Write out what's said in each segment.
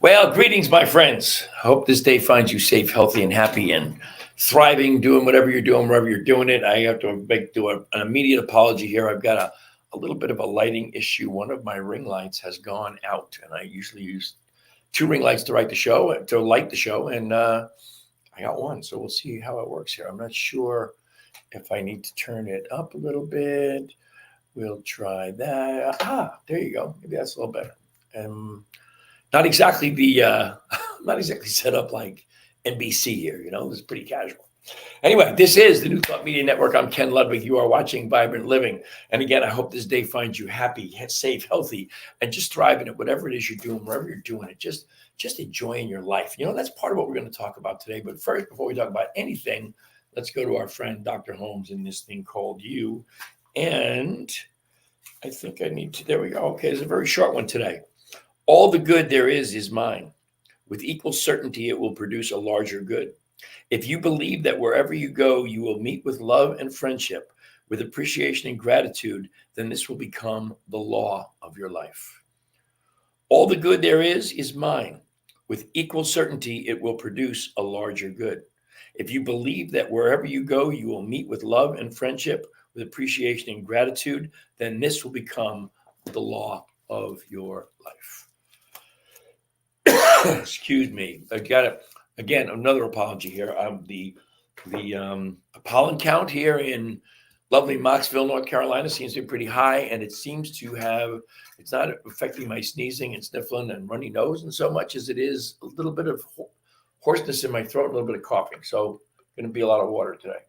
Well, greetings, my friends. Hope this day finds you safe, healthy, and happy and thriving, doing whatever you're doing, wherever you're doing it. I have to do an immediate apology here. I've got a little bit of a lighting issue. One of my ring lights has gone out, and I usually use two ring lights to light the show, and I got one. So we'll see how it works here. I'm not sure if I need to turn it up a little bit. We'll try that. There you go. Maybe that's a little better. Not exactly not exactly set up like NBC here, it's pretty casual. Anyway, this is the New Thought Media Network. I'm Ken Ludwig. You are watching Vibrant Living. And again, I hope this day finds you happy, safe, healthy, and just thriving at whatever it is you're doing, wherever you're doing it, just enjoying your life. That's part of what we're going to talk about today. But first, before we talk about anything, let's go to our friend, Dr. Holmes, in this thing called You. And I think I need to, there we go. Okay, it's a very short one today. All the good there is mine. With equal certainty, it will produce a larger good. If you believe that wherever you go, you will meet with love and friendship, with appreciation and gratitude, then this will become the law of your life. All the good there is mine. With equal certainty, it will produce a larger good. If you believe that wherever you go, you will meet with love and friendship, with appreciation and gratitude, then this will become the law of your life. Excuse me. I got it. Again, another apology here. The pollen count here in lovely Mocksville, North Carolina seems to be pretty high, and it seems to have, it's not affecting my sneezing and sniffling and runny nose and so much as it is a little bit of hoarseness in my throat, a little bit of coughing. So going to be a lot of water today.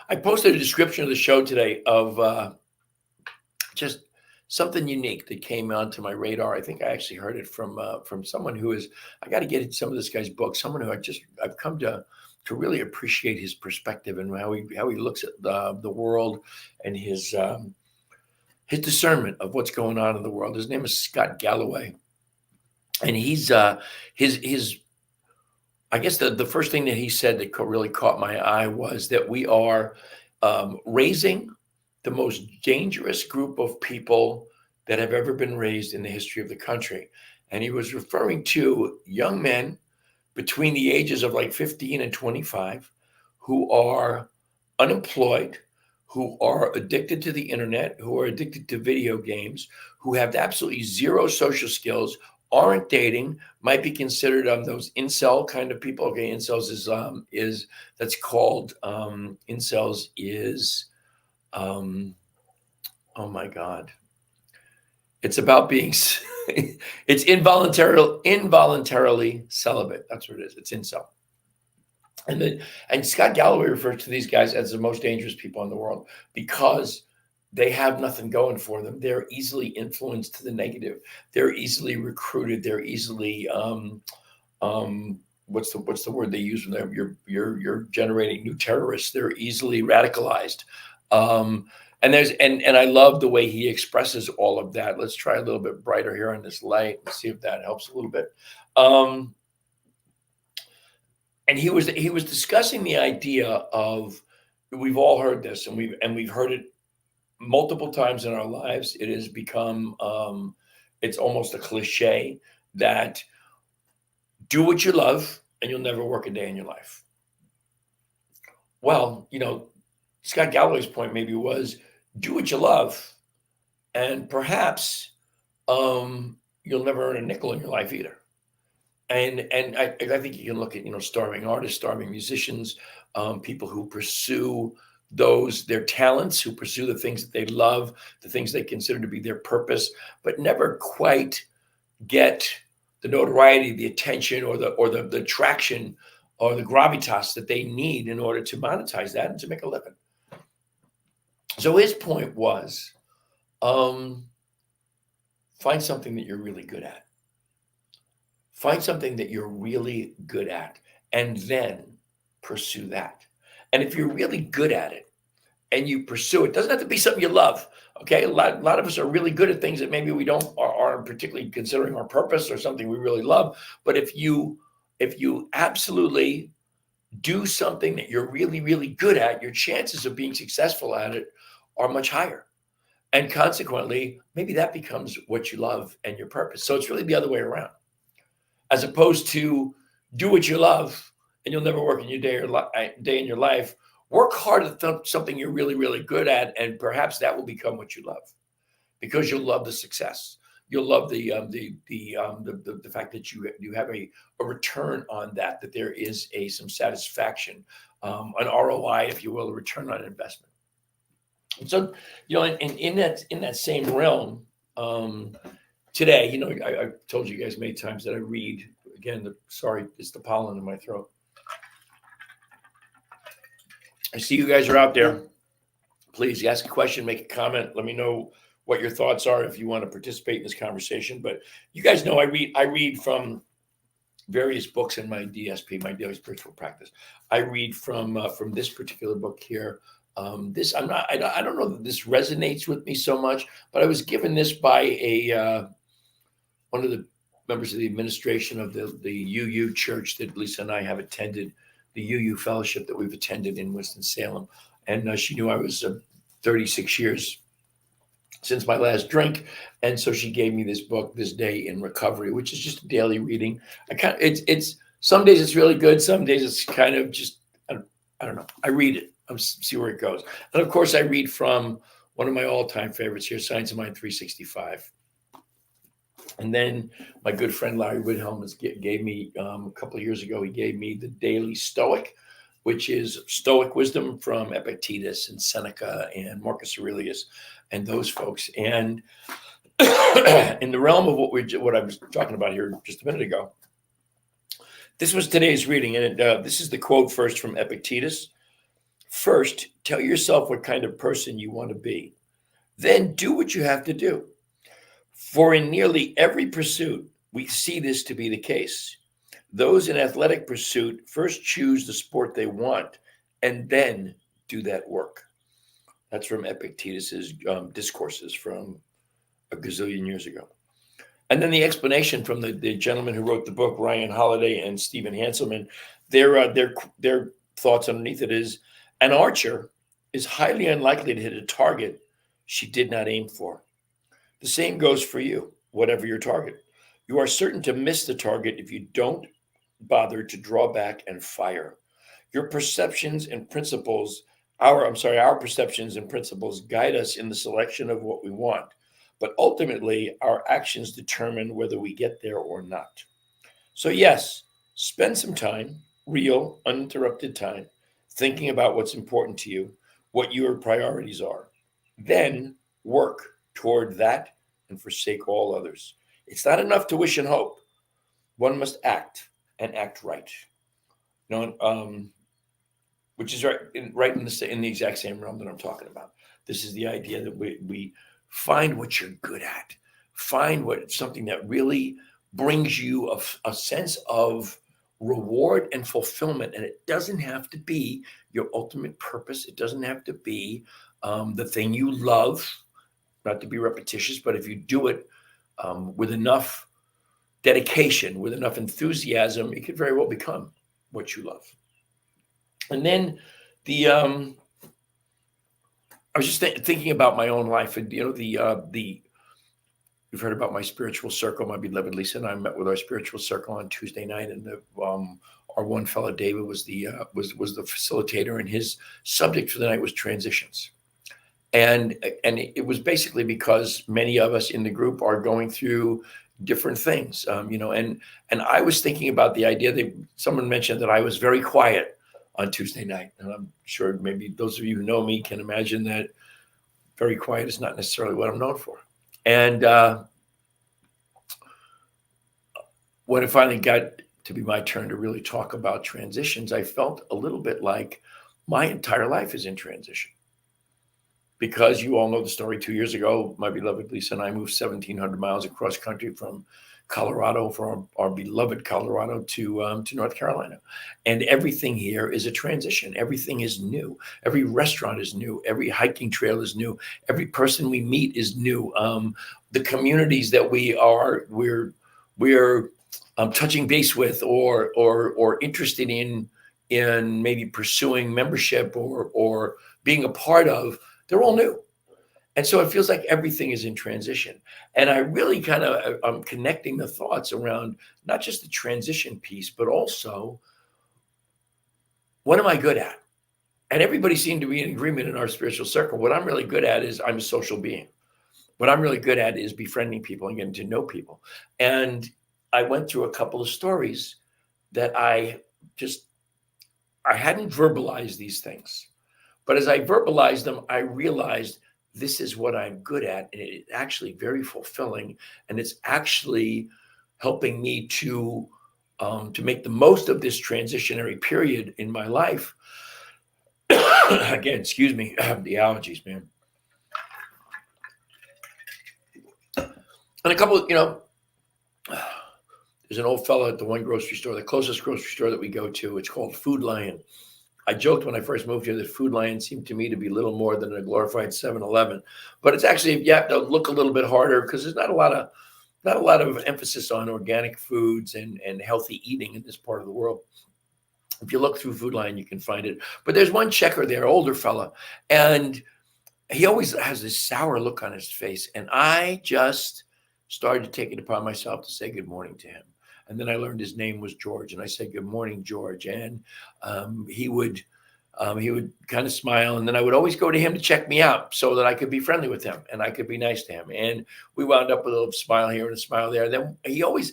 I posted a description of the show today of just something unique that came onto my radar. I think I actually heard it from someone who is, I got to get some of this guy's book, someone who I've come to really appreciate his perspective and how he looks at the world and his discernment of what's going on in the world. His name is Scott Galloway. And he's his I guess the first thing that he said that really caught my eye was that we are raising the most dangerous group of people that have ever been raised in the history of the country. And he was referring to young men between the ages of like 15 and 25 who are unemployed, who are addicted to the internet, who are addicted to video games, who have absolutely zero social skills, aren't dating, might be considered those incel kind of people. Okay, incels is that's called incels is oh my God. It's about being, it's involuntarily celibate. That's what it is. It's incel. And Scott Galloway refers to these guys as the most dangerous people in the world because they have nothing going for them. They're easily influenced to the negative. They're easily recruited. They're easily, what's the word they use when you're generating new terrorists? They're easily radicalized. And I love the way he expresses all of that. Let's try a little bit brighter here on this light and see if that helps a little bit. And he was discussing the idea of, we've all heard this and we've heard it multiple times in our lives. It has become it's almost a cliche that do what you love and you'll never work a day in your life. Well, Scott Galloway's point maybe was do what you love, and perhaps you'll never earn a nickel in your life either. And I think you can look at starving artists, starving musicians, people who pursue their talents, who pursue the things that they love, the things they consider to be their purpose, but never quite get the notoriety, the attention, or the traction, or the gravitas that they need in order to monetize that and to make a living. So his point was, find something that you're really good at. Find something that you're really good at, and then pursue that. And if you're really good at it and you pursue it, doesn't have to be something you love. Okay, a lot of us are really good at things that maybe we aren't particularly considering our purpose or something we really love. But if you absolutely do something that you're really, really good at, your chances of being successful at it are much higher. And consequently, maybe that becomes what you love and your purpose. So it's really the other way around, as opposed to do what you love and you'll never work in your day in your life. Work hard at something you're really, really good at, and perhaps that will become what you love, because you'll love the success. You'll love the fact that you have a return on that there is some satisfaction, an ROI, if you will, a return on investment. And so, in that same realm, today, I told you guys many times that I read. Again, sorry, it's the pollen in my throat. I see you guys are out there. Please ask a question, make a comment. Let me know what your thoughts are if you want to participate in this conversation. But you guys know I read from various books in my DSP, my daily spiritual practice. I read from this particular book here. I don't know that this resonates with me so much, but I was given this by one of the members of the administration of the UU church that Lisa and I have attended, the UU fellowship that we've attended in Winston-Salem. And she knew I was 36 years since my last drink. And so she gave me this book, This Day in Recovery, which is just a daily reading. It's some days it's really good. Some days it's kind of just, I don't know. I read it. I'll see where it goes. And of course I read from one of my all-time favorites here, Science of Mind 365. And then my good friend Larry Wilhelm gave me a couple of years ago, he gave me the Daily Stoic, which is Stoic wisdom from Epictetus and Seneca and Marcus Aurelius and those folks. And in the realm of what I was talking about here just a minute ago, this was today's reading. And this is the quote first from Epictetus. First, tell yourself what kind of person you want to be. Then do what you have to do. For in nearly every pursuit, we see this to be the case. Those in athletic pursuit first choose the sport they want and then do that work. That's from Epictetus's discourses from a gazillion years ago. And then the explanation from the gentleman who wrote the book, Ryan Holiday and Stephen Hanselman, their thoughts underneath it is, an archer is highly unlikely to hit a target she did not aim for. The same goes for you, whatever your target. You are certain to miss the target if you don't bother to draw back and fire. Your perceptions and principles, our perceptions and principles guide us in the selection of what we want, but ultimately our actions determine whether we get there or not. So yes, spend some time, real, uninterrupted time, thinking about what's important to you, what your priorities are. Then work toward that and forsake all others. It's not enough to wish and hope. One must act and act right. Which is right in the exact same realm that I'm talking about. This is the idea that we find what you're good at. Find something that really brings you a sense of reward and fulfillment. And it doesn't have to be your ultimate purpose. It doesn't have to be the thing you love. Not to be repetitious, but if you do it with enough dedication, with enough enthusiasm, it could very well become what you love. And then I was just thinking about my own life, and you've heard about my spiritual circle. My beloved Lisa and I met with our spiritual circle on Tuesday night, and our one fellow David was the facilitator, and his subject for the night was transitions. And it was basically because many of us in the group are going through different things, and I was thinking about the idea that someone mentioned that I was very quiet on Tuesday night. And I'm sure maybe those of you who know me can imagine that very quiet is not necessarily what I'm known for. And when it finally got to be my turn to really talk about transitions, I felt a little bit like my entire life is in transition. Because you all know the story, 2 years ago, my beloved Lisa and I moved 1,700 miles across country from Colorado, from our beloved Colorado to North Carolina. And everything here is a transition. Everything is new. Every restaurant is new. Every hiking trail is new. Every person we meet is new. The communities that we're touching base with or interested in maybe pursuing membership or being a part of, they're all new. And so it feels like everything is in transition. And I really kind of, I'm connecting the thoughts around not just the transition piece, but also what am I good at? And everybody seemed to be in agreement in our spiritual circle. What I'm really good at is I'm a social being. What I'm really good at is befriending people and getting to know people. And I went through a couple of stories that I hadn't verbalized these things. But as I verbalized them, I realized this is what I'm good at. And it's actually very fulfilling. And it's actually helping me to make the most of this transitionary period in my life. Again, excuse me, the allergies, man. And a couple, there's an old fella at the one grocery store, the closest grocery store that we go to. It's called Food Lion. I joked when I first moved here that Food Lion seemed to me to be little more than a glorified 7-Eleven, but it's actually, you have to look a little bit harder because there's not a lot of emphasis on organic foods and healthy eating in this part of the world. If you look through Food Lion, you can find it. But there's one checker there, older fella, and he always has this sour look on his face. And I just started to take it upon myself to say good morning to him. And then I learned his name was George, and I said, "Good morning, George." And he would kind of smile, and then I would always go to him to check me out so that I could be friendly with him and I could be nice to him. And we wound up with a little smile here and a smile there. And then the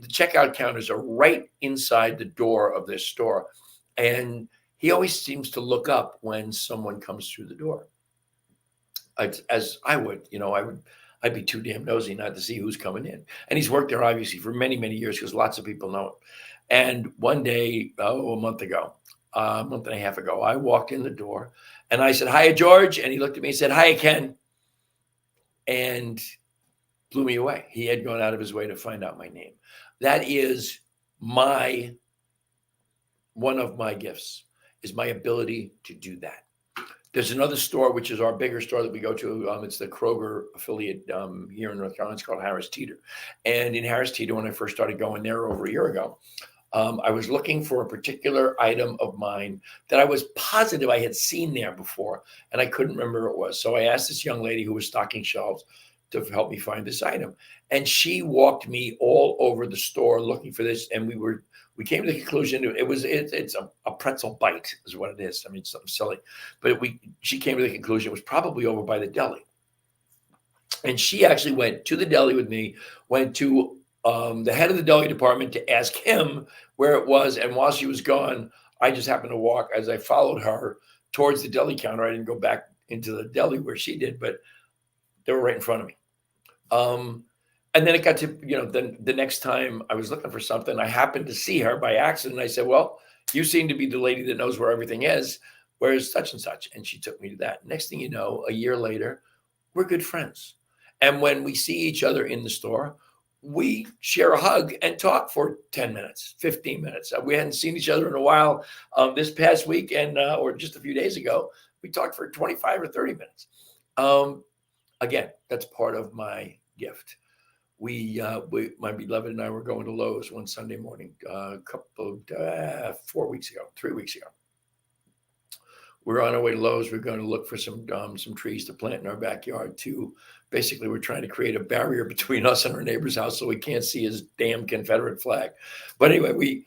checkout counters are right inside the door of this store, and he always seems to look up when someone comes through the door. As I would, I'd be too damn nosy not to see who's coming in. And he's worked there obviously for many, many years because lots of people know him. And one day, a month and a half ago, I walked in the door and I said, "Hiya, George." And he looked at me and said, "Hiya, Ken." And blew me away. He had gone out of his way to find out my name. That is one of my gifts, is my ability to do that. There's another store, which is our bigger store that we go to. It's the Kroger affiliate here in North Carolina. It's called Harris Teeter. And in Harris Teeter, when I first started going there over a year ago, I was looking for a particular item of mine that I was positive I had seen there before, and I couldn't remember what it was. So I asked this young lady who was stocking shelves to help me find this item. And she walked me all over the store looking for this. And we came to the conclusion it's a pretzel bite is what it is. I mean, it's something silly, but she came to the conclusion it was probably over by the deli. And she actually went to the deli with me, went to the head of the deli department to ask him where it was. And while she was gone, I just happened to walk as I followed her towards the deli counter. I didn't go back into the deli where she did, but they were right in front of me. And then it got to, the next time I was looking for something, I happened to see her by accident. I said, "Well, you seem to be the lady that knows where everything is. Where's such and such?" And she took me to that. Next thing you know, a year later, we're good friends. And when we see each other in the store, we share a hug and talk for 10 minutes, 15 minutes. We hadn't seen each other in a while. This past weekend, or just a few days ago, we talked for 25 or 30 minutes. Again, that's part of my gift. My beloved and I were going to Lowe's one Sunday morning, 3 weeks ago. We're on our way to Lowe's. We're going to look for some trees to plant in our backyard. Basically, we're trying to create a barrier between us and our neighbor's house so we can't see his damn Confederate flag. But anyway, we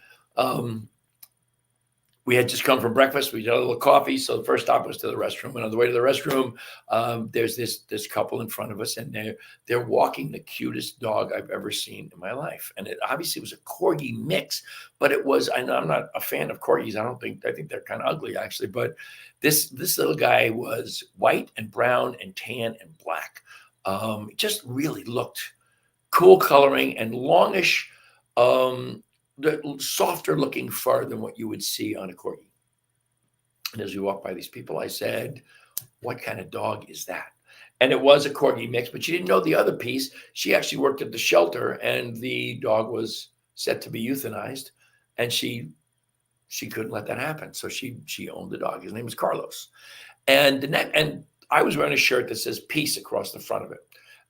had just come from breakfast. We had a little coffee. So the first stop was to the restroom. And on the way to the restroom, there's this couple in front of us, and they're walking the cutest dog I've ever seen in my life. And it obviously was a corgi mix, but it was, I'm not a fan of corgis. I think they're kind of ugly actually. But this little guy was white and brown and tan and black. It just really looked cool coloring and longish, the softer looking fur than what you would see on a corgi. And as we walked by these people, I said, "What kind of dog is that?" And it was a corgi mix, but she didn't know the other piece. She actually worked at the shelter, and the dog was set to be euthanized, and she couldn't let that happen. So she owned the dog. His name was Carlos. And I was wearing a shirt that says peace across the front of it.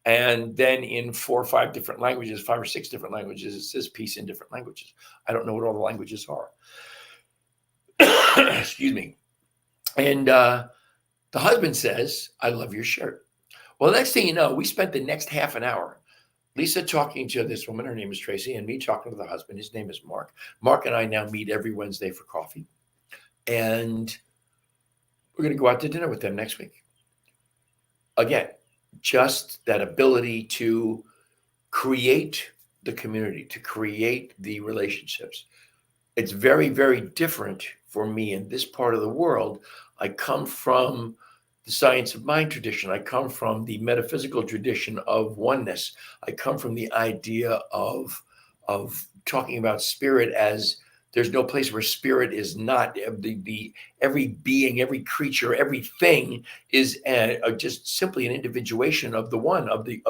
And then in 4 or 5 different languages, 5 or 6 different languages, it says peace in different languages. I don't know what all the languages are. Excuse me. And the husband says, "I love your shirt." Well, next thing you know, we spent the next half an hour, Lisa talking to this woman, her name is Tracy, and me talking to the husband, his name is Mark. Mark and I now meet every Wednesday for coffee. And we're going to go out to dinner with them next week. Again, just that ability to create the community, to create the relationships. It's very, very different for me in this part of the world. I come from the science of mind tradition. I come from the metaphysical tradition of oneness. I come from the idea of talking about spirit as there's no place where spirit is not. Every being, every creature, everything is just simply an individuation of the one, of the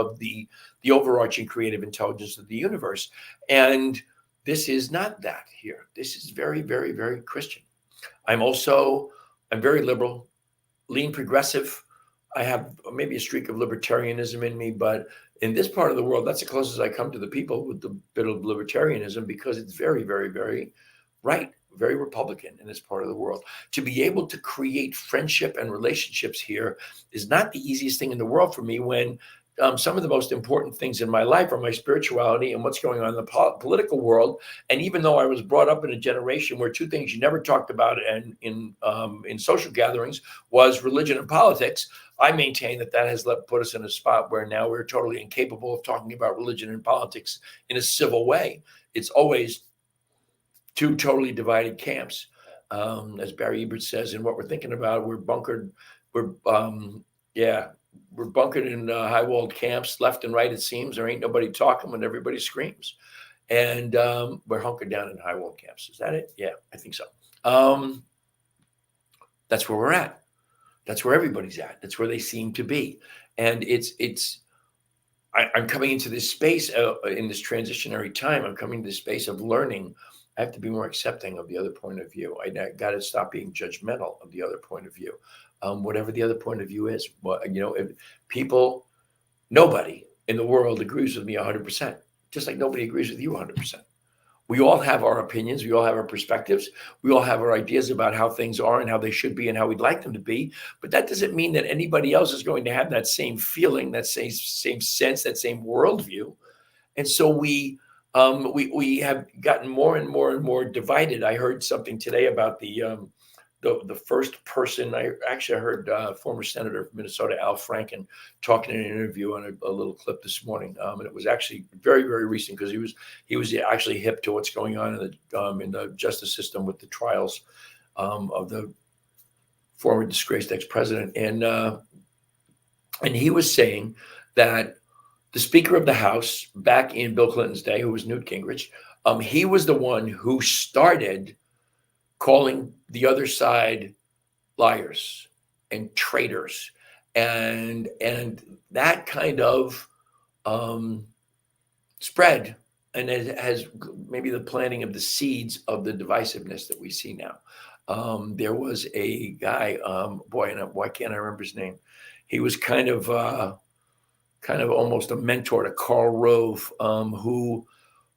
overarching creative intelligence of the universe. And this is not that here. This is very, very, very Christian. I'm very liberal, lean progressive. I have maybe a streak of libertarianism in me, but in this part of the world, that's the closest I come to the people with the bit of libertarianism, because it's very, very, very right, very Republican in this part of the world. To be able to create friendship and relationships here is not the easiest thing in the world for me, when some of the most important things in my life are my spirituality and what's going on in the political world. And even though I was brought up in a generation where two things you never talked about in social gatherings was religion and politics, I maintain that has put us in a spot where now we're totally incapable of talking about religion and politics in a civil way. It's always two totally divided camps. As Barry Ebert says, in what we're thinking about, we're bunkered. We're bunkered in high-walled camps, left and right. It seems there ain't nobody talking when everybody screams, and we're hunkered down in high-walled camps. Is that it? Yeah, I think so. That's where we're at. That's where everybody's at. That's where they seem to be, and I'm coming into this space in this transitionary time. I'm coming to this space of learning. I have to be more accepting of the other point of view. I got to stop being judgmental of the other point of view. Whatever the other point of view is, nobody in the world agrees with me 100%, just like nobody agrees with you 100%. We all have our opinions. We all have our perspectives. We all have our ideas about how things are and how they should be and how we'd like them to be. But that doesn't mean that anybody else is going to have that same feeling, that same sense, that same worldview. And so we have gotten more and more and more divided. I heard something today about the first person. I actually heard former Senator from Minnesota, Al Franken, talking in an interview on a little clip this morning, and it was actually very, very recent, because he was actually hip to what's going on in the justice system with the trials of the former disgraced ex-president, and he was saying that the Speaker of the House back in Bill Clinton's day, who was Newt Gingrich, he was the one who started calling the other side liars and traitors, and that kind of spread, and it has maybe the planting of the seeds of the divisiveness that we see now. There was a guy, why can't I remember his name? He was kind of almost a mentor to Karl Rove,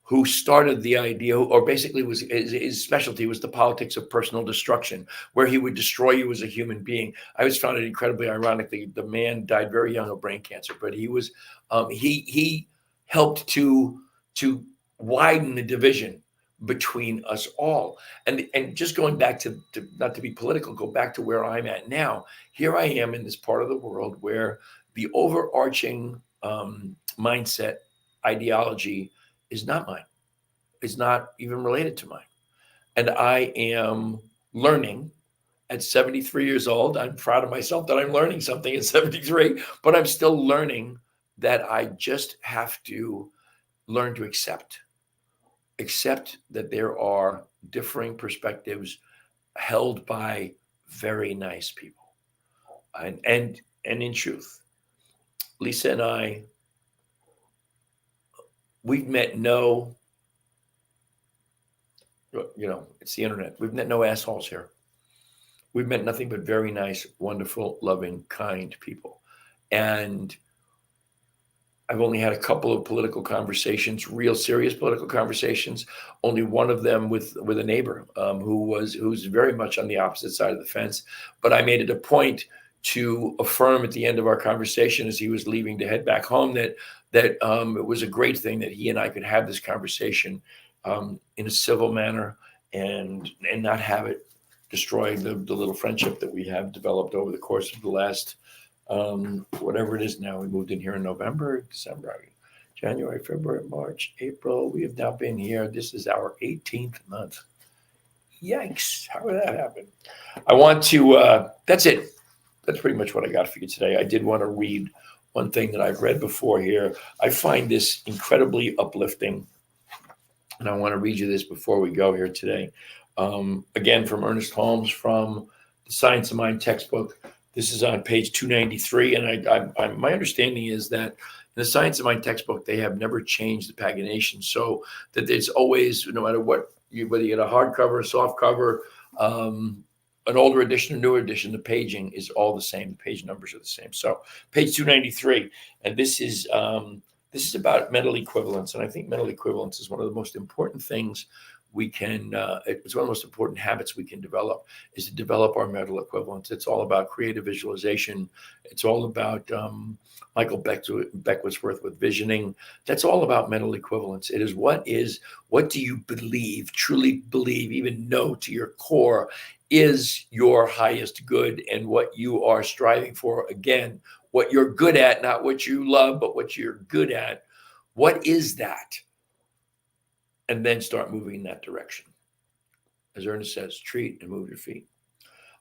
who started the idea, or basically was his specialty was the politics of personal destruction, where he would destroy you as a human being. I always found it incredibly ironic. The man died very young of brain cancer, but he was he helped to widen the division between us all. And just going back to not to be political, go back to where I'm at now. Here I am in this part of the world where the overarching mindset, ideology is not mine. It's not even related to mine. And I am learning at 73 years old. I'm proud of myself that I'm learning something at 73, but I'm still learning that I just have to learn to accept that there are differing perspectives held by very nice people. And in truth, Lisa and I, we've met it's the internet. We've met no assholes here. We've met nothing but very nice, wonderful, loving, kind people. And I've only had a couple of political conversations, real serious political conversations. Only one of them with a neighbor who's very much on the opposite side of the fence. But I made it a point to affirm at the end of our conversation as he was leaving to head back home that it was a great thing that he and I could have this conversation in a civil manner and not have it destroy the little friendship that we have developed over the course of the last whatever it is now. We moved in here in November, December, January, February, March, April. We have now been here. This is our 18th month. Yikes. How did that happen? I want to, that's it. That's pretty much what I got for you today. I did want to read one thing that I've read before here. I find this incredibly uplifting, and I want to read you this before we go here today. Again, from Ernest Holmes, from the Science of Mind textbook. This is on page 293, and I my understanding is that in the Science of Mind textbook, they have never changed the pagination, so that it's always, no matter what, whether you get a hardcover, a soft cover, an older edition or newer edition, the paging is all the same. The page numbers are the same. So page 293, and this is about mental equivalence. And I think mental equivalence is one of the most important things we can, it's one of the most important habits we can develop, is to develop our mental equivalence. It's all about creative visualization. It's all about Michael Beckwith's with visioning. That's all about mental equivalence. It is what do you believe, truly believe, even know to your core is your highest good and what you are striving for. Again, what you're good at, not what you love, but what you're good at. What is that? And then start moving in that direction. As Ernest says, treat and move your feet.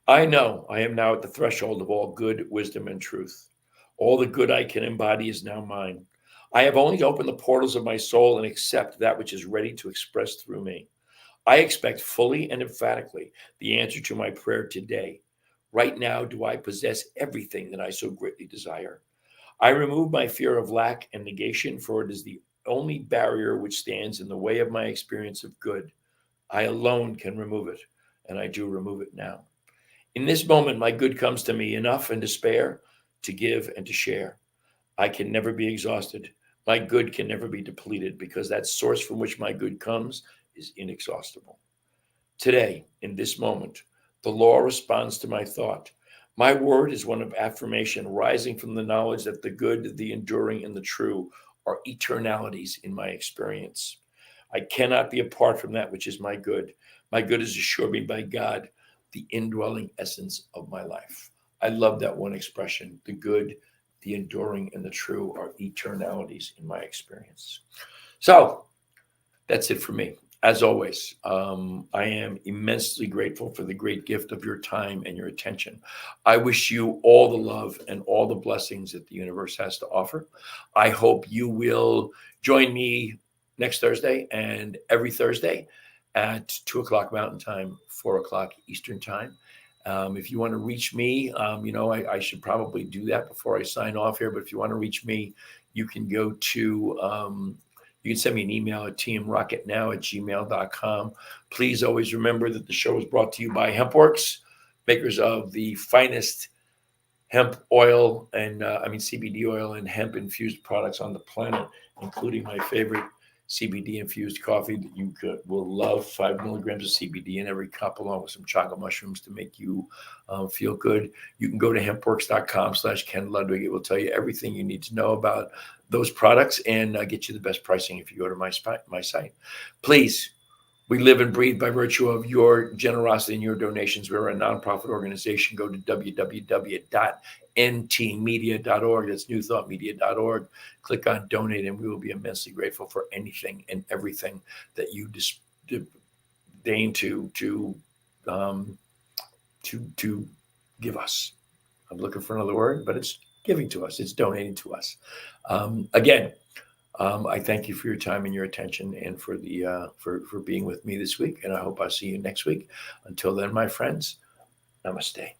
I know I am now at the threshold of all good, wisdom, and truth. All the good I can embody is now mine. I have only to open the portals of my soul and accept that which is ready to express through me. I expect fully and emphatically the answer to my prayer today. Right now, do I possess everything that I so greatly desire? I remove my fear of lack and negation, for it is the only barrier which stands in the way of my experience of good. I alone can remove it, and I do remove it now. In this moment, my good comes to me enough and to spare, to give and to share. I can never be exhausted. My good can never be depleted, because that source from which my good comes is inexhaustible. Today, in this moment, the law responds to my thought. My word is one of affirmation, rising from the knowledge that the good, the enduring, and the true are eternalities in my experience. I cannot be apart from that which is my good. My good is assured me by God, the indwelling essence of my life. I love that one expression. The good, the enduring, and the true are eternalities in my experience. So that's it for me. As always, I am immensely grateful for the great gift of your time and your attention. I wish you all the love and all the blessings that the universe has to offer. I hope you will join me next Thursday and every Thursday at 2 o'clock Mountain Time, 4 o'clock Eastern Time. If you want to reach me, I should probably do that before I sign off here. But if you want to reach me, you can go to you can send me an email at tmrocketnow@gmail.com. Please always remember that the show is brought to you by HempWorks, makers of the finest hemp oil and CBD oil and hemp infused products on the planet, including my favorite CBD infused coffee that you will love. 5 milligrams of CBD in every cup, along with some chocolate mushrooms to make you feel good. You can go to hempworks.com/Ken Ludwig. It will tell you everything you need to know about those products and get you the best pricing if you go to my site. Please, we live and breathe by virtue of your generosity and your donations. We're a nonprofit organization. Go to www.ntmedia.org. That's newthoughtmedia.org. Click on donate, and we will be immensely grateful for anything and everything that you deign to give us. I'm looking for another word, but it's giving to us. It's donating to us. Again, I thank you for your time and your attention, and for for being with me this week. And I hope I'll see you next week. Until then, my friends, namaste.